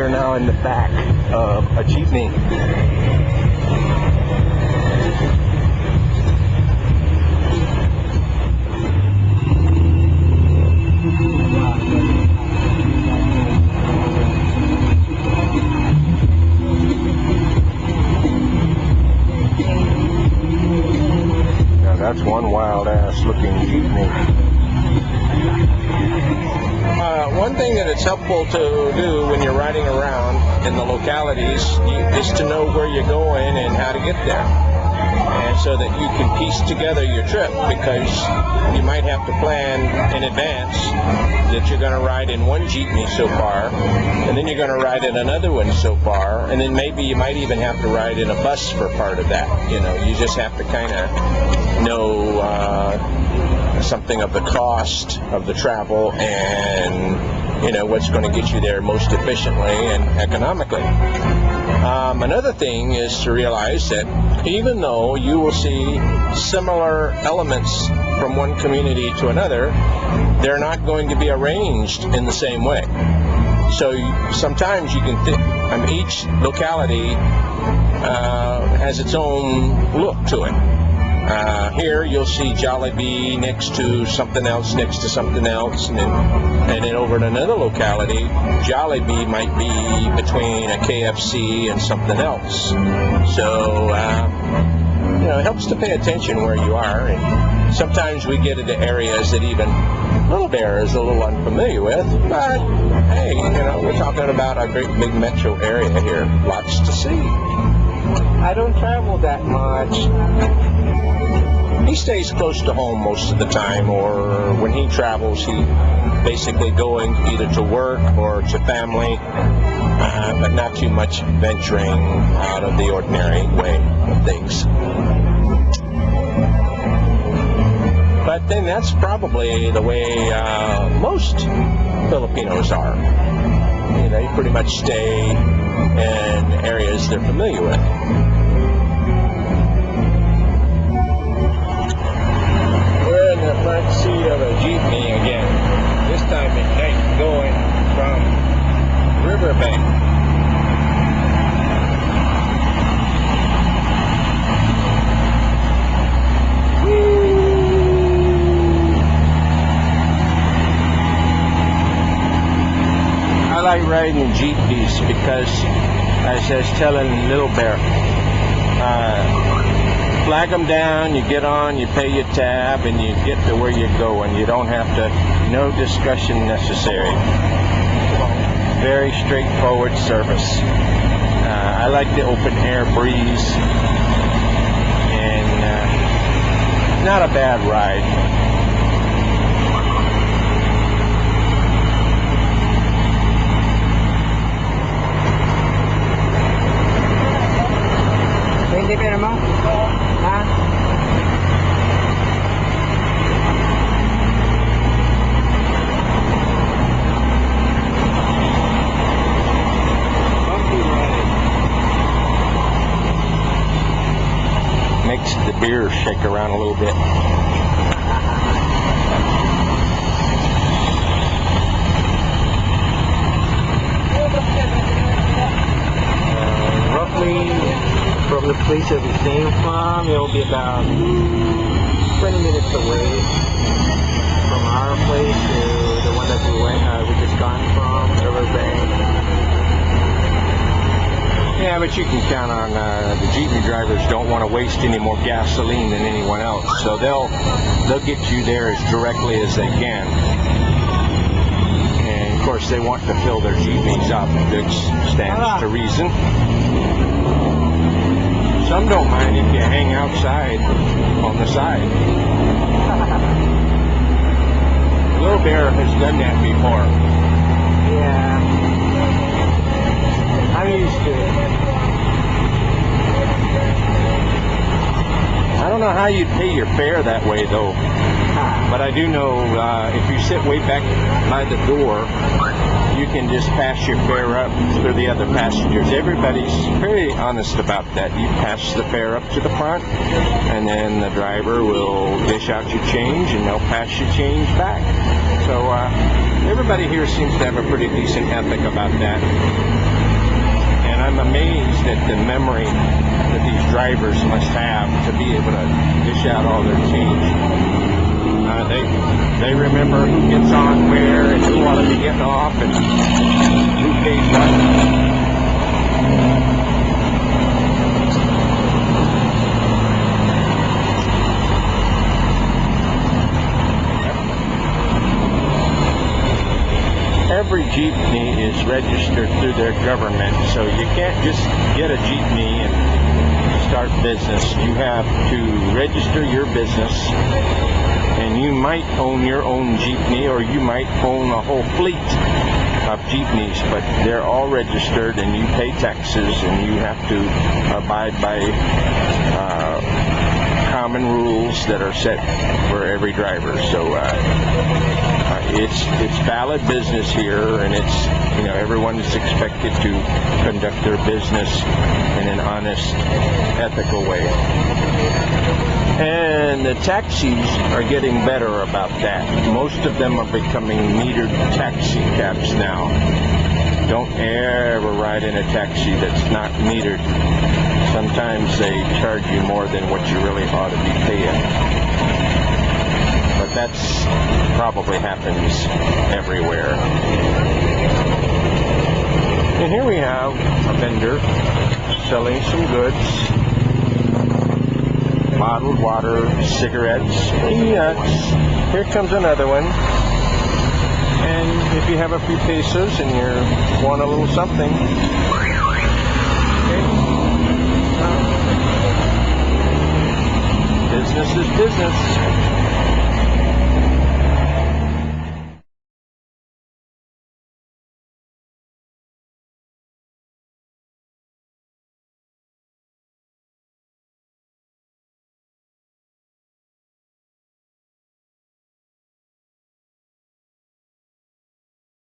are now in the back of a Jeepney. Now that's one wild-ass looking Jeepney. One thing that it's helpful to do when you're riding around in the localities is to know where you're going and how to get there. And so that you can piece together your trip, because you might have to plan in advance that you're going to ride in one Jeepney so far, and then you're going to ride in another one so far, and then maybe you might even have to ride in a bus for part of that. You know, you just have to kind of know something of the cost of the travel and, you know, what's going to get you there most efficiently and economically. Another thing is to realize that even though you will see similar elements from one community to another, they're not going to be arranged in the same way. So sometimes you can think, each locality has its own look to it. Here you'll see Jollibee next to something else, and then over in another locality, Jollibee might be between a KFC and something else. So you know, it helps to pay attention where you are, and sometimes we get into areas that even Little Bear is a little unfamiliar with, but hey, you know, we're talking about a great big metro area here, lots to see. I don't travel that much. He stays close to home most of the time, or when he travels, he basically going either to work or to family, but not too much venturing out of the ordinary way of things. But then that's probably the way most Filipinos are. You know, they pretty much stay in areas they're familiar with. The front seat of a Jeepney again, this time at night, going from Riverbank. I like riding Jeepneys because, as I was telling Little Bear, flag them down, you get on, you pay your tab, and you get to where you're going. You don't have to, no discussion necessary. Very straightforward service. I like the open air breeze, and not a bad ride. Makes the beer shake around a little bit. Roughly from the place that we came from, it'll be about 20 minutes away from our place to the one that we just gone from, Riverbank. Yeah, but you can count on the Jeepney drivers don't want to waste any more gasoline than anyone else, so they'll get you there as directly as they can. And of course, they want to fill their Jeepneys up, which stands to reason. Some don't mind if you hang outside on the side. Little Bear has done that before. Yeah. I'm used to it. I don't know how you'd pay your fare that way, though. But I do know if you sit way back by the door, you can just pass your fare up to the other passengers. Everybody's very honest about that. You pass the fare up to the front, and then the driver will dish out your change, and they'll pass your change back. So everybody here seems to have a pretty decent ethic about that. I'm amazed at the memory that these drivers must have to be able to dish out all their change. They remember who gets on where and who ought to be getting off and who pays what. Every Jeepney is registered through their government, so you can't just get a Jeepney and start business. You have to register your business, and you might own your own Jeepney, or you might own a whole fleet of Jeepneys, but they're all registered, and you pay taxes, and you have to abide by common rules that are set for every driver. So it's valid business here, and it's, you know, everyone is expected to conduct their business in an honest, ethical way. And the taxis are getting better about that. Most of them are becoming metered taxi cabs now. Don't ever ride in a taxi that's not metered. Sometimes they charge you more than what you really ought to be paying. But that's probably happens everywhere. And here we have a vendor selling some goods. Bottled water, cigarettes, peanuts. Here comes another one. And if you have a few pesos and you want a little something, okay. Business is business.